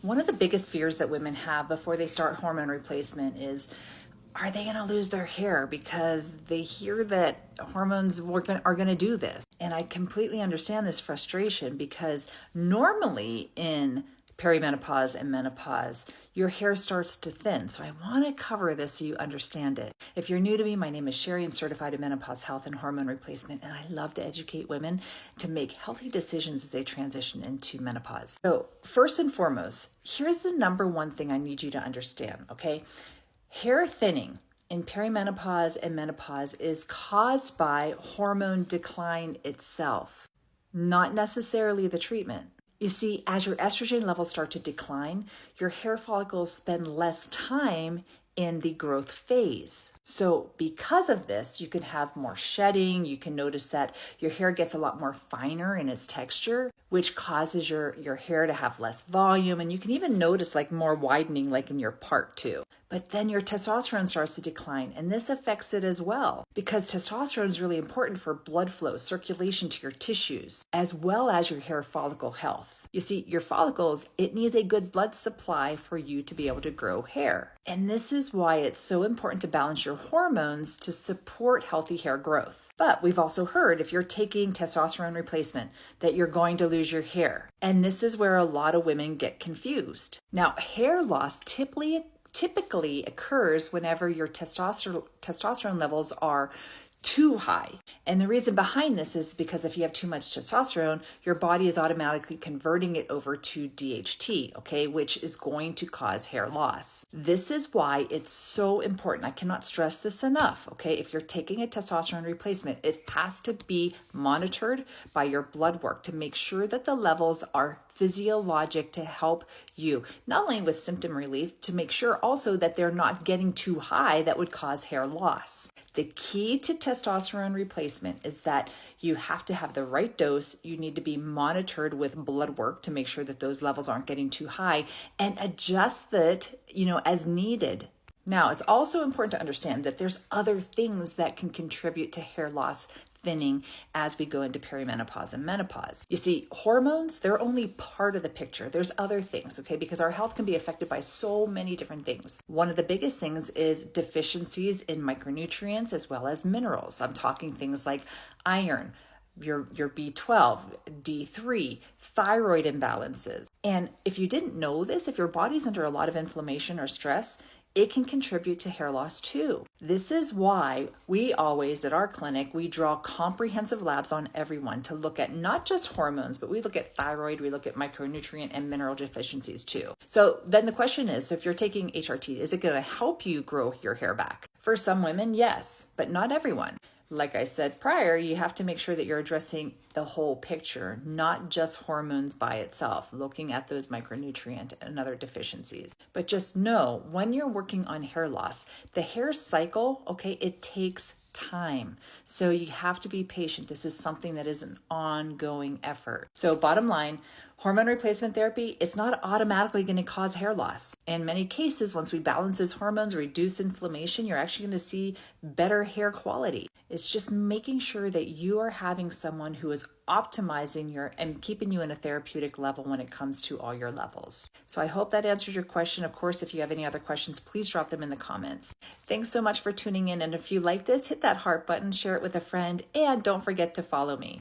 One of the biggest fears that women have before they start hormone replacement is, are they going to lose their hair? Because they hear that hormones are going to do this. And I completely understand this frustration because normally in perimenopause and menopause, your hair starts to thin. So I want to cover this so you understand it. If you're new to me, my name is Sherry. I'm certified in menopause health and hormone replacement, and I love to educate women to make healthy decisions as they transition into menopause. So first and foremost, here's the number one thing I need you to understand, okay? Hair thinning in perimenopause and menopause is caused by hormone decline itself, not necessarily the treatment. You see, as your estrogen levels start to decline, your hair follicles spend less time in the growth phase. So because of this, you can have more shedding. You can notice that your hair gets a lot more finer in its texture, which causes your hair to have less volume. And you can even notice like more widening like in your part too. But then your testosterone starts to decline, and this affects it as well because testosterone is really important for blood flow, circulation to your tissues, as well as your hair follicle health. You see, your follicles, it needs a good blood supply for you to be able to grow hair. And this is why it's so important to balance your hormones to support healthy hair growth. But we've also heard if you're taking testosterone replacement that you're going to lose your hair. And this is where a lot of women get confused. Now, hair loss typically occurs whenever your testosterone levels are too high. And the reason behind this is because if you have too much testosterone, your body is automatically converting it over to DHT, okay, which is going to cause hair loss. This is why it's so important. I cannot stress this enough, okay? If you're taking a testosterone replacement, it has to be monitored by your blood work to make sure that the levels are physiologic to help you, not only with symptom relief, to make sure also that they're not getting too high that would cause hair loss. The key to testosterone replacement is that you have to have the right dose. You need to be monitored with blood work to make sure that those levels aren't getting too high and adjust it, as needed. Now, it's also important to understand that there's other things that can contribute to hair loss, thinning as we go into perimenopause and menopause. You see, hormones, they're only part of the picture. There's other things, okay? Because our health can be affected by so many different things. One of the biggest things is deficiencies in micronutrients as well as minerals. I'm talking things like iron, your B12, D3, thyroid imbalances. And if you didn't know this, if your body's under a lot of inflammation or stress, it can contribute to hair loss too. This is why we always at our clinic, we draw comprehensive labs on everyone to look at not just hormones, but we look at thyroid, we look at micronutrient and mineral deficiencies too. So then the question is, if you're taking HRT, is it going to help you grow your hair back? For some women, yes, but not everyone. Like I said prior, you have to make sure that you're addressing the whole picture, not just hormones by itself, looking at those micronutrient and other deficiencies. But just know when you're working on hair loss, the hair cycle, okay, it takes time. So you have to be patient. This is something that is an ongoing effort. So bottom line, hormone replacement therapy, it's not automatically going to cause hair loss. In many cases, once we balance those hormones, reduce inflammation, you're actually going to see better hair quality. It's just making sure that you are having someone who is optimizing and keeping you in a therapeutic level when it comes to all your levels. So I hope that answers your question. Of course, if you have any other questions, please drop them in the comments. Thanks so much for tuning in. And if you like this, hit that heart button, share it with a friend, and don't forget to follow me.